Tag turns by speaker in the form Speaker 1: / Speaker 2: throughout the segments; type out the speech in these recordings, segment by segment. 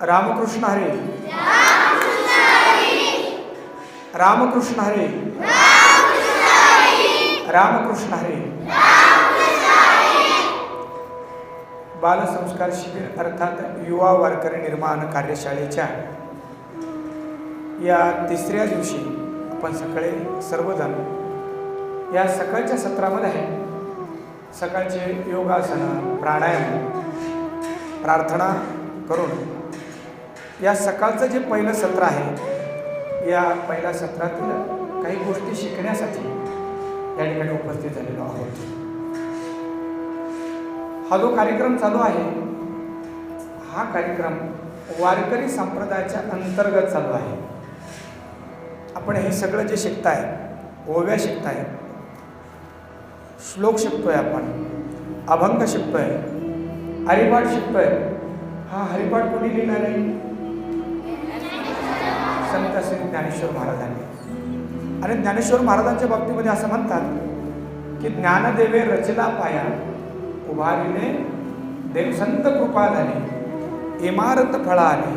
Speaker 1: रामकृष्ण हरी. रामकृष्ण हरी. रामकृष्ण हरी. बालसंस्कार शिबिर अर्थात युवा वारकरी निर्माण कार्यशाळेच्या या तिसऱ्या दिवशी आपण सकाळी सर्वजण या सकाळच्या सत्रामध्ये आहे. सकाळचे योगासन, प्राणायाम, प्रार्थना करून या सकाळचं जे पहिलं सत्र आहे, या पहिल्या सत्रातील काही गोष्टी शिकण्यासाठी या ठिकाणी उपस्थित झालेलो आहोत. हा जो कार्यक्रम चालू आहे, हा कार्यक्रम वारकरी संप्रदायाच्या अंतर्गत चालू आहे. आपण हे सगळं जे शिकताय, ओव्या शिकताय, श्लोक शिकतोय, आपण अभंग शिकतोय, हरिपाठ शिकतोय. हा हरिपाठ कोणी लिहिणार आहे? संत श्री ज्ञानेश्वर महाराजांनी. आणि ज्ञानेश्वर महाराजांच्या बाबतीमध्ये असं म्हणतात की ज्ञानदेवे रचला पाया, उभारिले देव संत कृपा झाली, इमारत फळा आली.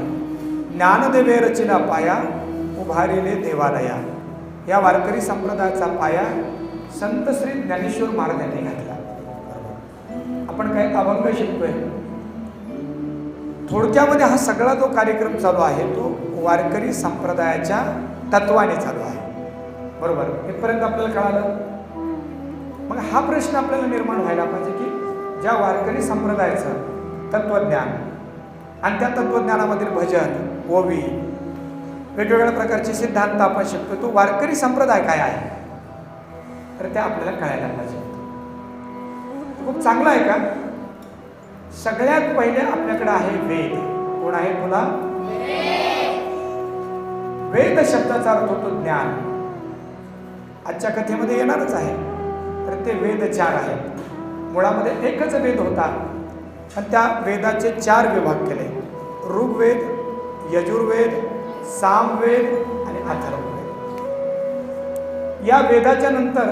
Speaker 1: ज्ञानदेवे रचला पाया, उभारिले देवालया. या वारकरी संप्रदायाचा पाया संत श्री ज्ञानेश्वर महाराजांनी घातला. आपण काही अभंग शिकतोय. थोडक्यामध्ये हा सगळा जो कार्यक्रम चालू आहे तो वारकरी संप्रदायाच्या तत्वाने चालू आहे. बरोबर, इथपर्यंत आपल्याला कळालं. मग हा प्रश्न आपल्याला निर्माण व्हायला पाहिजे की ज्या वारकरी संप्रदायाचं तत्वज्ञान आणि त्या तत्वज्ञानामधील भजन, ओवी, वेगवेगळ्या प्रकारचे सिद्धांत आपण शिकतो, तो वारकरी संप्रदाय काय आहे तर ते आपल्याला कळायला पाहिजे. खूप चांगला आहे का? सगळ्यात पहिले आपल्याकडे आहे वेद. कोण आहे तुला? वेद शब्दाचा अर्थ होतो ज्ञान. आजच्या कथेमध्ये येणारच आहे. तर ते वेद 4 आहेत. मुळामध्ये एकच वेद होता आणि त्या वेदाचे 4 विभाग केले. ऋग्वेद, यजुर्वेद, सामवेद आणि अथर्ववेद. या वेदाच्या नंतर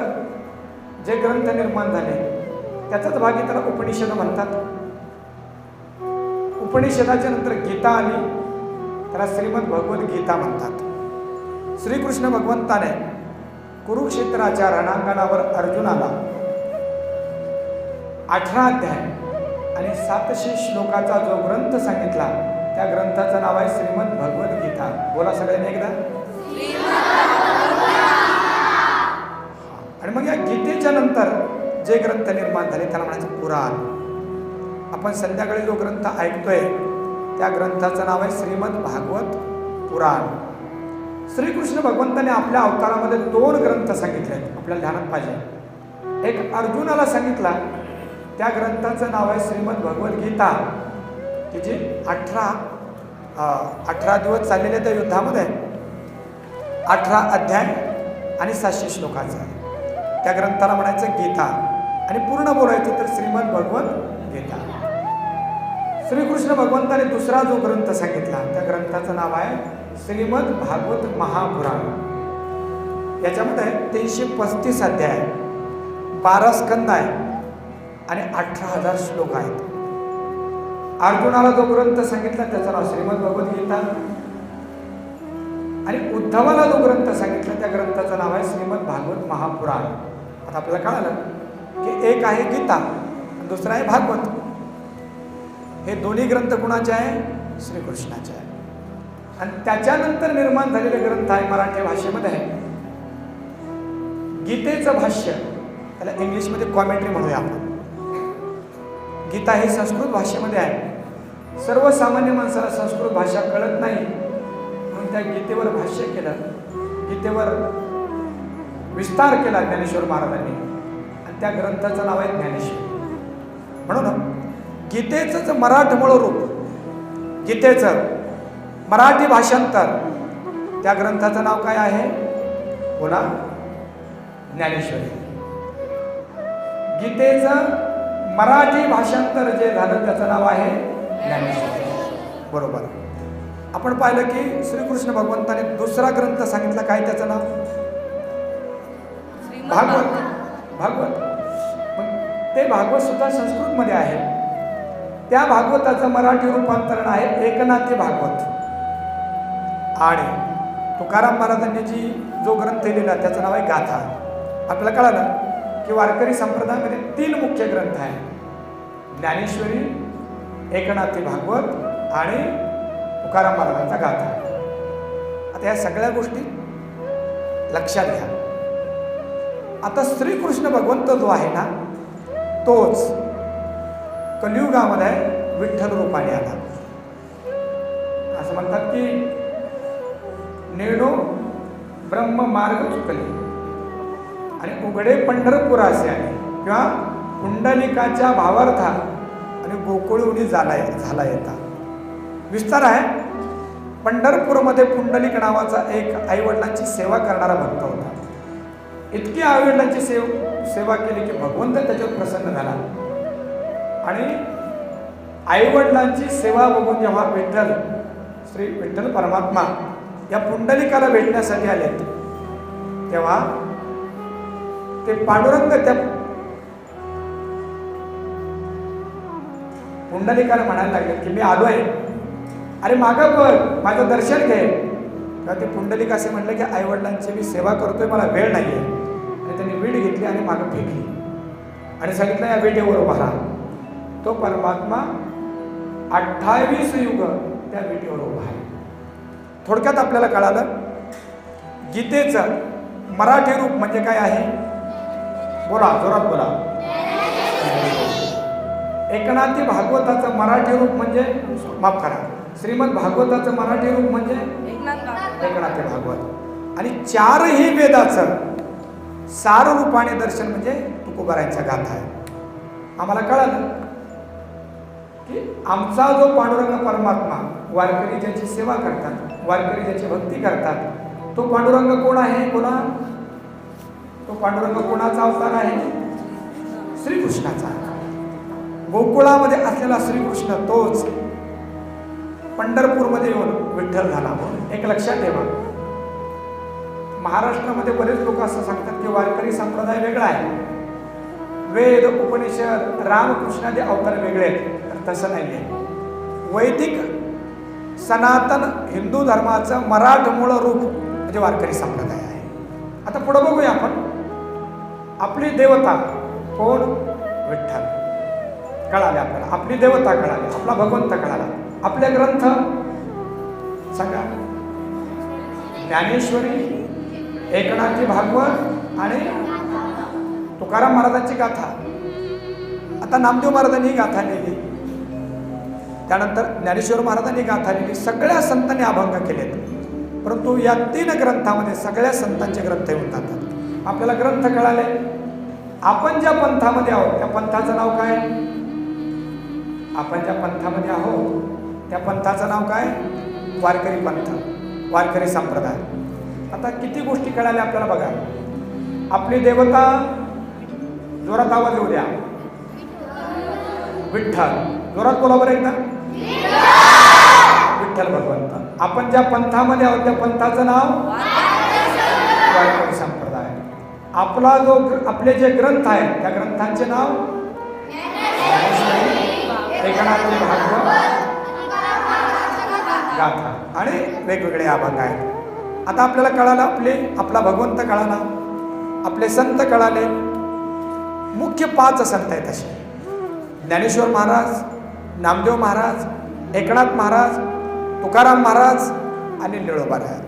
Speaker 1: जे ग्रंथ निर्माण झाले त्याचाच भाग त्याला उपनिषद म्हणतात. उपनिषदाच्या नंतर गीता आली, त्याला श्रीमद भगवद गीता म्हणतात. श्रीकृष्ण भगवंताने कुरुक्षेत्राच्या रणांगणावर अर्जुनाला 18 अध्याय आणि 700 श्लोकाचा जो ग्रंथ सांगितला, त्या ग्रंथाचं नाव आहे श्रीमद भगवद गीता. बोला सगळ्यांनी एकदा. आणि मग या गीतेच्या नंतर जे ग्रंथ निर्माण झाले त्याला म्हणायचं पुराण. आपण संध्याकाळी जो ग्रंथ ऐकतोय त्या ग्रंथाचं नाव आहे श्रीमद भागवत पुराण. श्रीकृष्ण भगवंताने आपल्या अवतारामध्ये 2 ग्रंथ सांगितले, आपल्याला ध्यानात पाहिजे. एक अर्जुनाला सांगितला, त्या ग्रंथाचं नाव आहे श्रीमद भगवद गीता, की जी 18 दिवस चाललेल्या त्या युद्धामध्ये 18 अध्याय आणि 700 श्लोकाचा. त्या ग्रंथाला म्हणायचं गीता. आणि पूर्ण बोलायचं तर श्रीमद भगवद गीता. श्रीकृष्ण भगवंताने दुसरा जो ग्रंथ सांगितला त्या ग्रंथाचं नाव आहे श्रीमद भागवत महापुराण. याच्यामध्ये 335 अध्याय, 12 स्कंद आहे आणि 18,000 श्लोक आहेत. अर्जुनाला जो ग्रंथ सांगितला त्याचं नाव श्रीमद भगवद गीता. आणि उद्धवाला जो ग्रंथ सांगितला त्या ग्रंथाचं नाव आहे श्रीमद भागवत महापुराण. आता आपल्याला कळालं की एक आहे गीता आणि दुसरा आहे भागवत. हे दोन्ही ग्रंथ कुणाचे आहे? श्रीकृष्णाचे आहे. आणि त्याच्यानंतर निर्माण झालेले ग्रंथ आहे मराठी भाषेमध्ये आहे गीतेचं भाष्य, त्याला इंग्लिशमध्ये कॉमेंट्री म्हणूया आपण. गीता हे संस्कृत भाषेमध्ये आहे. सर्वसामान्य माणसाला संस्कृत भाषा कळत नाही म्हणून त्या गीतेवर भाष्य केलं, गीतेवर विस्तार केला ज्ञानेश्वर महाराजांनी आणि त्या ग्रंथाचं नाव आहे ज्ञानेश्वर. म्हणून गीतेचंच मराठमोळ रूप, गीतेचं मराठी भाषांतर, त्या ग्रंथाचं नाव काय आहे? बोला. ज्ञानेश्वरी. गीतेचं मराठी भाषांतर जे झालं त्याचं नाव आहे ज्ञानेश्वरी. बरोबर. आपण पाहिलं की श्रीकृष्ण भगवंताने दुसरा ग्रंथ सांगितला, काय त्याचं नाव? भागवत. भागवत. ते भागवत सुद्धा संस्कृतमध्ये आहे. त्या भागवताचं मराठी रूपांतरण आहे एकनाथी भागवत. आणि तुकाराम महाराजांनी जो ग्रंथ लिहिला त्याचं नाव आहे गाथा. आपल्याला कळालं की वारकरी संप्रदायामध्ये 3 मुख्य ग्रंथ आहेत: ज्ञानेश्वरी, एकनाथी भागवत आणि तुकाराम महाराजांचा गाथा. आता या सगळ्या गोष्टी लक्षात घ्या. आता श्रीकृष्ण भगवंत जो आहे ना, तोच कलियुगामध्ये विठ्ठल रूपाने आला. असं म्हणतात की नेणो ब्रह्म मार्ग चुकले आणि उघडे पंढरपुरासे आले, किंवा पुंडलिकाच्या भावार्था आणि गोकुळी झाला येता. विस्तार आहे. पंढरपूरमध्ये पुंडलिक नावाचा एक आईवडिलांची सेवा करणारा भक्त होता. इतकी आईवडिलांची सेवा केली की भगवंत त्याच्यावर प्रसन्न झाला. आणि आईवडिलांची सेवा बघून जेव्हा श्री विठ्ठल परमात्मा या पुंडलिकाला भेटण्यासाठी आले, तेव्हा ते पांडुरंग त्या पुंडलिकाला म्हणायला लागले की मी आलोय, अरे मागं बघ, माझं दर्शन घे. तेव्हा ते पुंडलिक असे म्हणले की आईवडिलांची मी सेवा करतोय, मला वेळ नाहीये. आणि त्यांनी वीट घेतली आणि मागं फेकली आणि सांगितलं या विटेवर उभा राहा. तो परमात्मा 28 युग त्या विटेवर उभा आहे. थोडक्यात आपल्याला कळालं गीतेचं मराठी रूप म्हणजे काय आहे. बोला, जोरात बोला. एकनाथी भागवताचं मराठी रूप म्हणजे, माफ करा, श्रीमद भागवताचं मराठी रूप म्हणजे एकनाथी भागवत. आणि 4ही वेदाचं सार रूपाने दर्शन म्हणजे तुकोबारायांच्या गाथा आहे. आम्हाला कळालं की आमचा जो पांडुरंग परमात्मा, वारकरी ज्याची सेवा करतात, वारकरी ज्याची भक्ती करतात, तो पांडुरंग कोण आहे. बोला, तो पांडुरंग कोणाचा अवतार आहे. श्रीकृष्णाचा. गोकुळामध्ये असलेला श्रीकृष्ण तोच पंढरपूरमध्ये येऊन विठ्ठल झाला. म्हणून एक लक्षात ठेवा, महाराष्ट्रामध्ये बरेच लोक असं सांगतात की वारकरी संप्रदाय वेगळा आहे, वेद उपनिषद रामकृष्णाचे अवतार वेगळे आहेत. तर तसं नाही आहे. वैदिक सनातन हिंदू धर्माचं मराठमूळ रूप म्हणजे वारकरी संप्रदाय आहे. आता पुढे बघूया आपण. आपली देवता कोण. विठ्ठल कळाले आपल्याला. आपली देवता कळाली, आपला भगवंत कळाला. आपले ग्रंथ सांगा. ज्ञानेश्वरी, एकनाथी भागवत आणि तुकाराम महाराजांची गाथा. आता नामदेव महाराजांनी गाथा लिहिली, त्यानंतर ज्ञानेश्वर महाराजांनी गाथा लिहिली. सगळ्या संतांनी अभंग केलेत. परंतु या 3 ग्रंथामध्ये सगळ्या संतांचे ग्रंथ येऊन जातात. आपल्याला ग्रंथ कळाले. आपण ज्या पंथामध्ये आहोत त्या पंथाचं नाव काय. आपण ज्या पंथामध्ये आहोत त्या पंथाचं नाव काय. वारकरी पंथ, वारकरी संप्रदाय. आता किती गोष्टी कळाल्या आपल्याला बघा. आपली देवता, जोरात आवाज येऊ द्या, विठ्ठल. जोरात बोला बरं एकदा, विठ्ठल भगवंत. आपण ज्या पंथामध्ये आहोत त्या पंथाचं नाव वारकरी संप्रदाय. आपला जो आपले जे ग्रंथ आहेत त्या ग्रंथांचे नाव एकनाथी भागवत, गाथा आणि वेगवेगळे अभंग आहेत. आता आपल्याला कळालं आपला भगवंत कळाला, आपले संत कळाले. मुख्य 5 संत आहेत असे: ज्ञानेश्वर महाराज, नामदेव महाराज, एकनाथ महाराज, तुकाराम महाराज आणि निळोबाराय.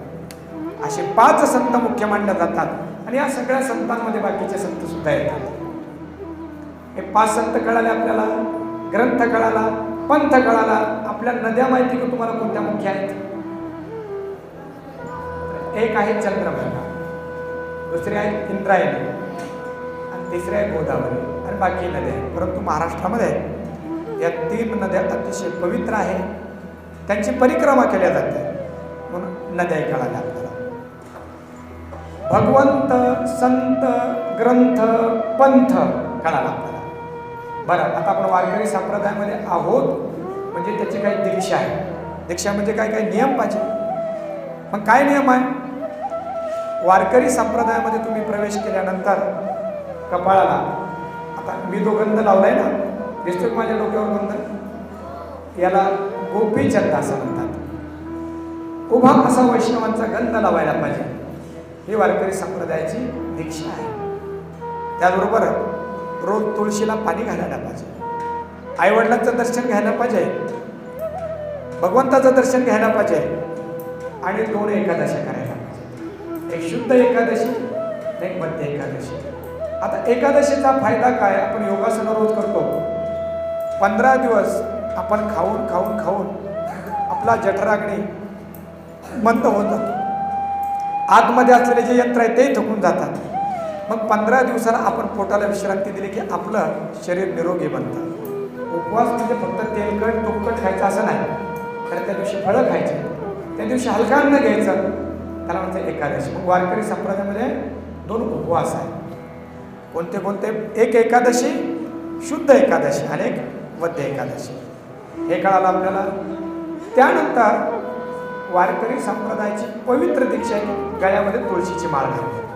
Speaker 1: असे 5 संत मुख्य मानले जातात. आणि या सगळ्या संतांमध्ये बाकीचे संत सुद्धा येतात. हे 5 संत कळाले आपल्याला, ग्रंथ कळाला, पंथ कळाला. आपल्या नद्या माहिती की तुम्हाला कोणत्या मुख्य आहेत. एक आहे चंद्रभागा, दुसरी आहे इंद्रायणी आणि तिसरी आहे गोदावरी आणि बाकी नद्या आहेत. परंतु महाराष्ट्रामध्ये या 3 नद्या अतिशय पवित्र आहे, त्यांची परिक्रमा केल्या जाते. म्हणून नद्या कळाल्या आपल्याला. भगवंत, संत, ग्रंथ, पंथ कळाला आपल्याला. बरं, आता आपण वारकरी संप्रदायामध्ये आहोत म्हणजे त्याची काही दीक्षा आहे. दीक्षा म्हणजे काय काय नियम पाहिजे. मग काय नियम आहे. वारकरी संप्रदायामध्ये तुम्ही प्रवेश केल्यानंतर कपाळाला, आता मी जो गंध लावलाय ना, दिसतोय माझ्या डोक्यावर गंध, याला गोपीचंद असं म्हणतात. उभा असा वैष्णवांचा गंध लावायला पाहिजे, ही वारकरी संप्रदायाची दीक्षा आहे. त्याचबरोबर रोज तुळशीला पाणी घालायला पाहिजे, आईवडिलांचं दर्शन घ्यायला पाहिजे, भगवंताचं दर्शन घ्यायला पाहिजे आणि 2 एकादशी करायला पाहिजे. एक शुद्ध एकादशी, एक मध्य एकादशी. आता एकादशीचा फायदा काय? आपण योगासन रोज करतो. 15 दिवस आपण खाऊन खाऊन खाऊन आपला जठराग्नी मंद होत जातो. आतमध्ये असलेले जे यंत्र आहे ते थकून जातात. मग 15 दिवसाला आपण पोटाला विश्रांती दिली की आपलं शरीर निरोगी बनतं. उपवास म्हणजे फक्त तेलकट तुपकट खायचं असं नाही, तर त्या दिवशी फळं खायचे, त्या दिवशी हलका अन्न घ्यायचं, त्याला म्हणते एकादशी. मग वारकरी संप्रदायामध्ये 2 उपवास आहेत. कोणते कोणते? एक एकादशी शुद्ध एकादशी आणि एक मध्य एकादशी. हे कळालं आपल्याला. त्यानंतर वारकरी संप्रदायाची पवित्र दीक्षा आहे, गळ्यामध्ये तुळशीची माळ घालते.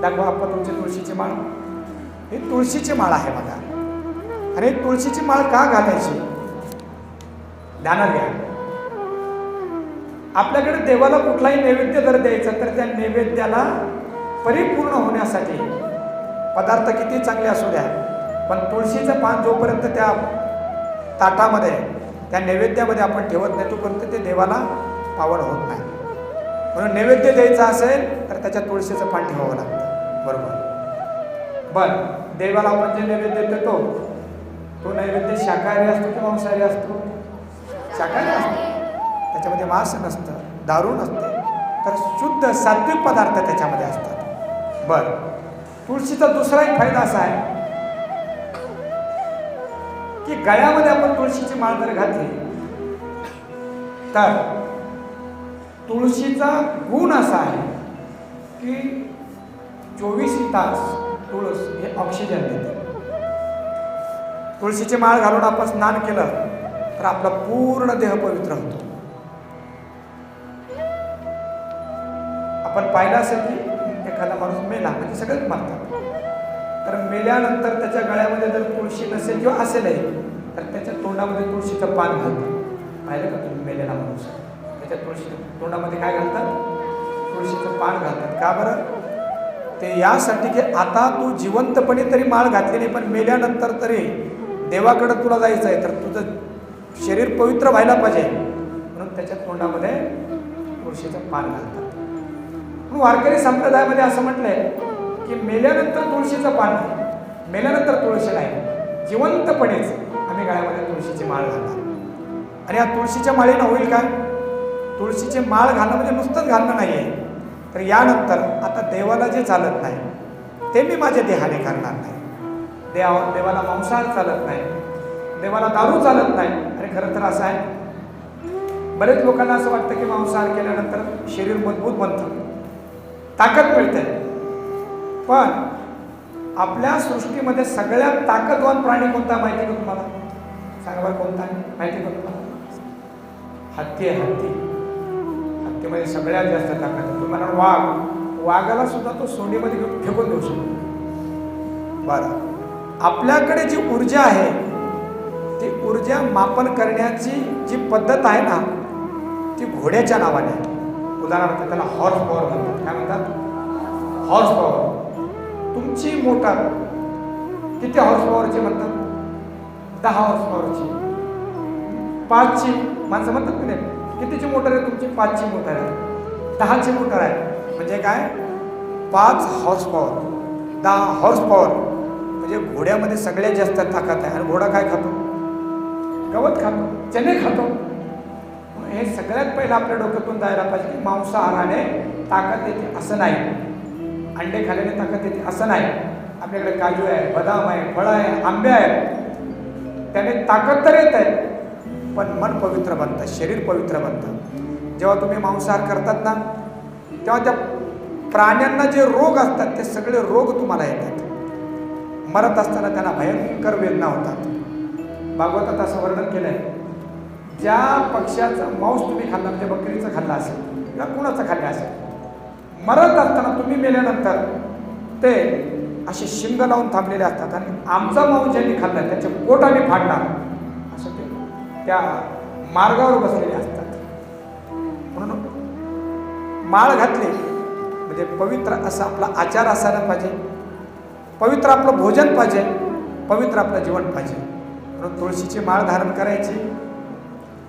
Speaker 1: दाखवा आपण तुमची तुळशीची माळ. ही तुळशीची माळ आहे बघा. आणि तुळशीची माळ का घालायची? ध्यानात घ्या. आपल्याकडे देवाला कुठलाही नैवेद्य जर द्यायचा तर त्या नैवेद्याला परिपूर्ण होण्यासाठी पदार्थ किती चांगले असू द्या, पण तुळशीचं पान जोपर्यंत त्या ताटामध्ये त्या नैवेद्यामध्ये आपण ठेवत नाही तोपर्यंत ते देवाला पावन होत नाही. म्हणून नैवेद्य द्यायचा असेल तर त्याच्या तुळशीचं पान ठेवावं लागतं. बरोबर. बरं, देवाला आपण जे नैवेद्य देतो तो नैवेद्य शाकाहारी असतो की मांसाहारी असतो? शाकाहारी असतो. त्याच्यामध्ये मांस नसतं, दारू नसते, तर शुद्ध सात्विक पदार्थ त्याच्यामध्ये असतात. बरं, तुळशीचा दुसरा एक फायदा असा आहे की गळ्यामध्ये आपण तुळशीची माळ जर घातली तर तुळशीचा गुण असा आहे की 24 तास तुळस हे ऑक्सिजन देते. तुळशीची माळ घालून आपण स्नान केलं तर आपला पूर्ण देह पवित्र होतो. आपण पाहिलं असेल की एखादा माणूस मेला म्हणजे सगळेच मरतात, तर मेल्यानंतर त्याच्या गळ्यामध्ये जर तुळशी नसेल किंवा असेलही तर त्याच्या तोंडामध्ये तुळशीचं पान घालतात. पाहिलं का तुम्ही? मेलेला माणूस त्याच्या तोंडामध्ये काय घालतात? तुळशीचं पान घालतात. का बरं? ते यासाठी की आता तू जिवंतपणे तरी माळ घातली नाही, पण मेल्यानंतर तरी देवाकडं तुला जायचं आहे, तर तुझं शरीर पवित्र व्हायला पाहिजे, म्हणून त्याच्या तोंडामध्ये तुळशीचं पान घालतात. म्हणून वारकरी संप्रदायामध्ये असं म्हटलंय की मेल्यानंतर तुळशीचं पान नाही, मेल्यानंतर तुळशी नाही, जिवंतपणेच आम्ही गळ्यामध्ये तुळशीची माळ घालणार. आणि या तुळशीच्या माळेनं होईल काय? तुळशीची माळ घालणं म्हणजे नुसतंच घालणं नाही आहे, तर यानंतर आता देवाला जे चालत नाही ते मी माझ्या देहाने करणार नाही. देवाला मांसाहार चालत नाही, देवाला दारू चालत नाही. आणि खरं तर असं आहे, बरेच लोकांना असं वाटतं की मांसाहार केल्यानंतर शरीर मजबूत बनतं, ताकद मिळते. पण आपल्या सृष्टीमध्ये सगळ्यात ताकदवान प्राणी कोणता माहिती का तुम्हाला? सांगा बरं, कोणता माहिती का तुम्हाला? हत्ती आहे. हत्तीमध्ये सगळ्यात जास्त ताकद आहे. तुम्हाला वाघाला सुद्धा तो सोंडीमध्ये फेकून देऊ शकतो. बरं, आपल्याकडे जी ऊर्जा आहे ती ऊर्जा मापन करण्याची जी पद्धत आहे ना ती घोड्याच्या नावाने आहे. उदाहरणार्थ त्याला हॉर्स पॉवर म्हणतात. काय म्हणतात? Horse power. तुमची मोटार किती हॉर्स पॉवरची म्हणतात? 10 हॉर्स पॉवरची. 5ची माणसं म्हणतात की नाही, कितीची मोटर आहे तुमची? 5ची मोटर आहे. 10ची मोटर आहे म्हणजे काय? 5 हॉर्स पॉवर, 10 हॉर्स पॉवर. म्हणजे घोड्यामध्ये सगळ्यात जास्त ताकद आहे. आणि घोडा काय खातो? गवत खातो, चणे खातो. हे सगळ्यात पहिलं आपल्या डोक्यातून जायला पाहिजे की मांसाहाराने ताकद येते असं नाही, अंडे खाल्याने ताकद येते असं नाही. आपल्याकडे काजू आहे, बदाम आहे, फळं आहे, आंबे आहेत, त्याने ताकद तर येत आहे, पण मन पवित्र बनतं, शरीर पवित्र बनतं. जेव्हा तुम्ही मांसाहार करतात ना तेव्हा त्या प्राण्यांना जे रोग असतात ते सगळे रोग तुम्हाला येतात. मरत असताना त्यांना भयंकर वेदना होतात. भागवतात असं वर्णन केलं आहे, ज्या पक्ष्याचं मांस तुम्ही खाल्ला म्हणजे बकरीचं खाल्लं असेल किंवा कुणाचं खाल्लं असेल, मरत असताना तुम्ही मेल्यानंतर ते असे शिंग लावून थांबलेले असतात आणि आमचा मांस ज्यांनी खाल्ला त्याचे पोट आम्ही फाडणार असं ते त्या मार्गावर बसलेले असतात. म्हणून माळ घातली म्हणजे पवित्र असा आपला आचार असायला पाहिजे, पवित्र आपलं भोजन पाहिजे, पवित्र आपलं जीवन पाहिजे. म्हणून तुळशीची माळ धारण करायची.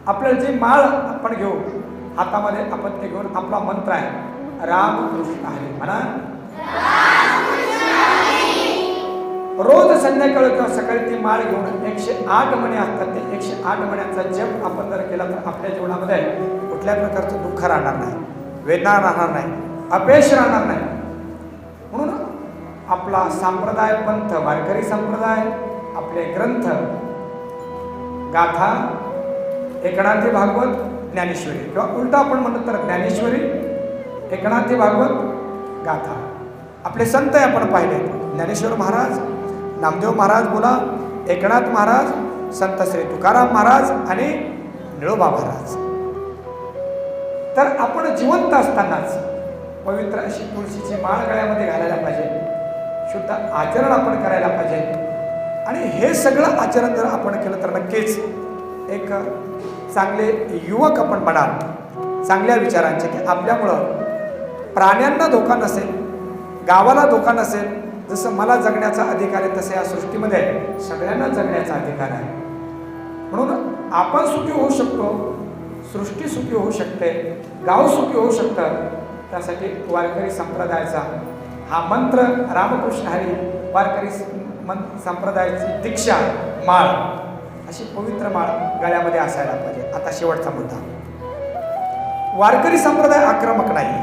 Speaker 1: आपल्याला जी माळ आपण घेऊ हातामध्ये, आपण ते घेऊन आपला मंत्र आहे रामकृष्ण हरी म्हणा. रोज संध्याकाळी किंवा सकाळी ती माळ घेऊन 108 मणे असतात, ते 108 मण्यांचा जप आपण जर केला तर आपल्या जीवनामध्ये कुठल्या प्रकारचं दुःख राहणार नाही, वेदना राहणार नाही, अपयश राहणार नाही. म्हणून आपला संप्रदाय पंथ वारकरी संप्रदाय, आपले ग्रंथ गाथा, एकनाथी भागवत, ज्ञानेश्वरी किंवा उलटा आपण म्हणतो तर ज्ञानेश्वरी, एकनाथी भागवत, गाथा. आपले संत आपण पाहिले ज्ञानेश्वर महाराज, नामदेव महाराज बोला, एकनाथ महाराज, संत श्री तुकाराम महाराज आणि निळोबा महाराज. तर आपण जिवंत असतानाच पवित्र अशी तुळशीची माळ गळ्यामध्ये घालायला पाहिजे, शुद्ध आचरण आपण करायला पाहिजे. आणि हे सगळं आचरण जर आपण केलं तर नक्कीच एक चांगले युवक आपण बनाल, चांगल्या विचारांचे, की आपल्यामुळं प्राण्यांना धोका नसेल, गावाला धोका नसेल. जसं मला जगण्याचा अधिकार आहे तसं या सृष्टीमध्ये सगळ्यांना जगण्याचा अधिकार आहे. म्हणून आपण सुखी होऊ शकतो, सृष्टी सुखी होऊ शकते, गाव सुखी होऊ शकतं. त्यासाठी वारकरी संप्रदायाचा हा मंत्र रामकृष्ण हरी, वारकरी संप्रदायाची दीक्षा माळ, अशी पवित्र माळ गळ्यामध्ये असायला पाहिजे. आता शेवटचा मुद्दा, वारकरी संप्रदाय आक्रमक नाही.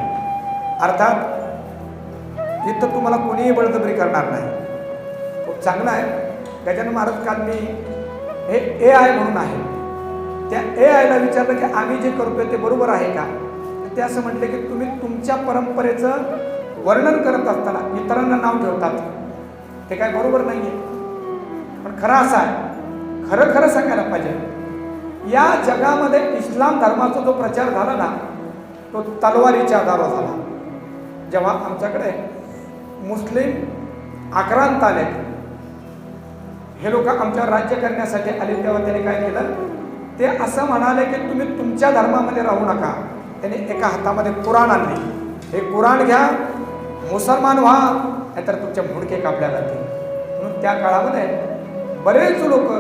Speaker 1: अर्थात इथं तुम्हाला कोणीही बळजबरी करणार नाही. खूप चांगलं आहे. गजानन महाराज काल मी हे AI म्हणून आहे, त्या AIला विचारलं की आम्ही जे करतोय ते बरोबर आहे का. ते असं म्हटले की तुम्ही तुमच्या परंपरेचं वर्णन करत असताना इतरांना नाव ठेवतात, ते काय बरोबर नाही आहे. पण खरं असं आहे, खरं खरं सांगायला पाहिजे. या जगामध्ये इस्लाम धर्माचा जो प्रचार झाला ना, तो तलवारीच्या आधारावर झाला. जेव्हा आमच्याकडे मुस्लिम आक्रांत आले, हे लोक आमच्यावर राज्य करण्यासाठी आले, तेव्हा त्यांनी काय केलं, ते असं म्हणाले की तुम्ही तुमच्या धर्मामध्ये राहू नका. त्यांनी एका हातामध्ये कुराण आणली, हे कुराण घ्या, मुसलमान व्हा, नाहीतर तुमचे मुंडके कापल्या जातील. म्हणून त्या काळामध्ये बरेच लोक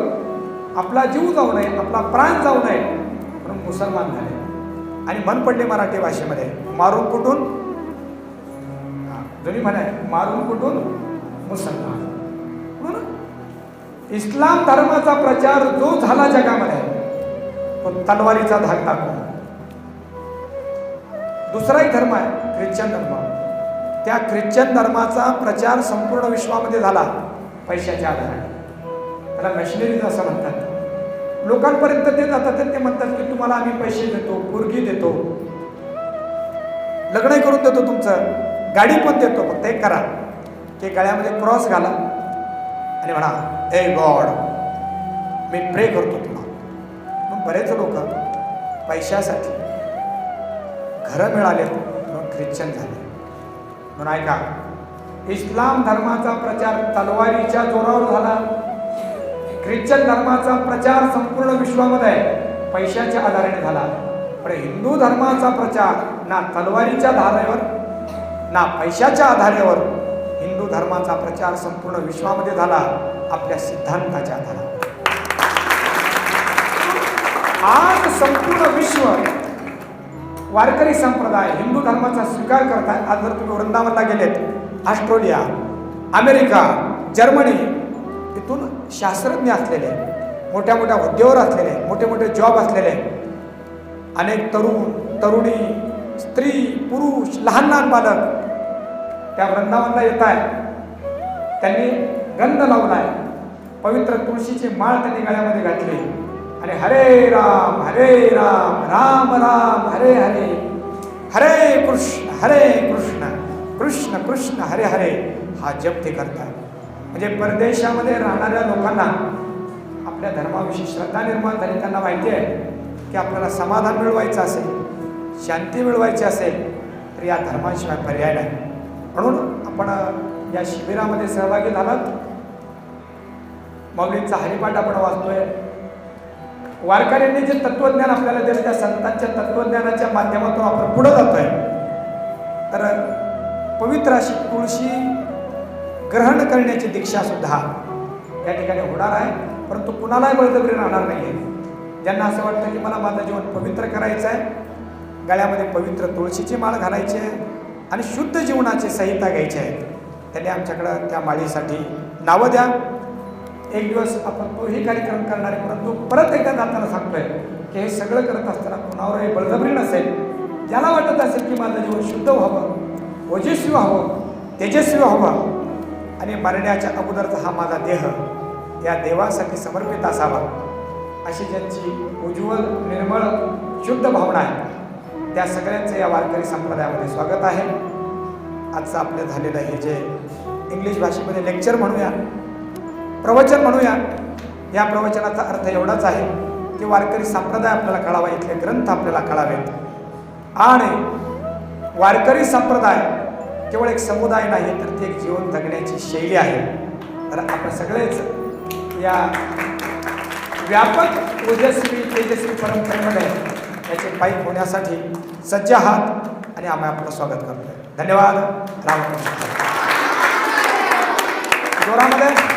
Speaker 1: आपला जीव जाऊ नये, आपला प्राण जाऊ नये म्हणून मुसलमान झाले. आणि मन पडले मराठी भाषेमध्ये, मारून कुठून, जुनी म्हण आहे, मारून कुठून मुसलमान. म्हणून इस्लाम धर्माचा प्रचार जो झाला जगामध्ये, तो तलवारीचा धाक दाखवून. दुसरा एक धर्म आहे ख्रिश्चन धर्म. त्या ख्रिश्चन धर्माचा प्रचार संपूर्ण विश्वामध्ये झाला पैशाच्या आधाराने. त्याला मशिनरीज असं म्हणतात. लोकांपर्यंत ते जातात, ते म्हणतात की तुम्हाला आम्ही पैसे देतो, पोरगी देतो, लग्न करून देतो, तुमचं गाडी पण देतो, फक्त एक करा की गळ्यामध्ये क्रॉस घाला आणि म्हणा ए गॉड मी प्रे करतो तुला. मग बरेच लोक पैशासाठी घरं मिळाले म्हणून ख्रिश्चन झाले. म्हणून ऐका, इस्लाम धर्माचा प्रचार तलवारीच्या जोरावर झाला, ख्रिश्चन धर्माचा प्रचार संपूर्ण विश्वामध्ये पैशाच्या आधाराने झाला. पण हिंदू धर्माचा प्रचार ना तलवारीच्या धारेवर ना पैशाच्या आधारावर, हिंदू धर्माचा प्रचार संपूर्ण विश्वामध्ये झाला आपल्या सिद्धांताच्या आधारावर. आज संपूर्ण विश्व वारकरी संप्रदाय हिंदू धर्माचा स्वीकार करताय. आज जर तुम्ही वृंदावनला गेलेत, ऑस्ट्रेलिया, अमेरिका, जर्मनी, इथून शास्त्रज्ञ असलेले, मोठ्या मोठ्या हुद्द्यावर असलेले, मोठे मोठे जॉब असलेले अनेक तरुण, तरुणी, स्त्री, पुरुष, लहान लहान बालक त्या वृंदावनला येत आहे. त्यांनी गंध लावलाय, पवित्र तुळशीची माळ त्यांनी गळ्यामध्ये घातली आणि हरे राम राम राम हरे हरे, हरे कृष्ण कृष्ण कृष्ण हरे हरे हा जप ते करतात. म्हणजे परदेशामध्ये राहणाऱ्या लोकांना आपल्या धर्माविषयी श्रद्धा निर्माण झाली. त्यांना माहिती आहे की आपल्याला समाधान मिळवायचं असेल, शांती मिळवायची असेल तर या धर्माशिवाय पर्याय नाही. म्हणून आपण या शिबिरामध्ये सहभागी झालात. माऊलींचा हरिपाठ आपण वाचतोय, वारकऱ्यांनी जे तत्वज्ञान आपल्याला दिलं त्या संतांच्या तत्वज्ञानाच्या माध्यमातून आपण पुढे जातोय. तर पवित्र अशी तुळशी ग्रहण करण्याची दीक्षा सुद्धा या ठिकाणी होणार आहे. परंतु कुणालाही बळजबरी राहणार नाही आहे. ज्यांना असं वाटतं की मला माझं जीवन पवित्र करायचं आहे, गळ्यामध्ये पवित्र तुळशीची माळ घालायची आहे आणि शुद्ध जीवनाची संहिता घ्यायची आहे, त्यांनी आमच्याकडं त्या माळीसाठी नावं द्या. एक दिवस आपण तोही कार्यक्रम करणार आहे. परंतु परत एकदा जाताना सांगतोय की हे सगळं करत असताना कुणावरही बळजबरी नसेल. ज्याला वाटत असेल की माझं जीवन शुद्ध व्हावं, ओजस्वी व्हावं, तेजस्वी व्हावं आणि मरण्याच्या अगोदरचा हा माझा देह या देवासाठी समर्पित असावा, अशी ज्यांची उज्ज्वल निर्मळ शुद्ध भावना आहे त्या सगळ्यांचं या वारकरी संप्रदायामध्ये स्वागत आहे. आजचं आपलं झालेलं हे जे इंग्लिश भाषेमध्ये लेक्चर म्हणूया, प्रवचन म्हणूया, या प्रवचनाचा अर्थ एवढाच आहे की वारकरी संप्रदाय आपल्याला कळावा, इथले ग्रंथ आपल्याला कळावेत. आणि वारकरी संप्रदाय केवळ एक समुदाय नाही तर ती एक जीवन जगण्याची शैली आहे. तर आपण सगळेच या व्यापक ओजस्वी तेजस्वी परंपरेमध्ये याचे पाईक होण्यासाठी सज्ज आहात आणि आम्ही आपलं स्वागत करतोय. धन्यवाद. रामकृष्ण. जोरामध्ये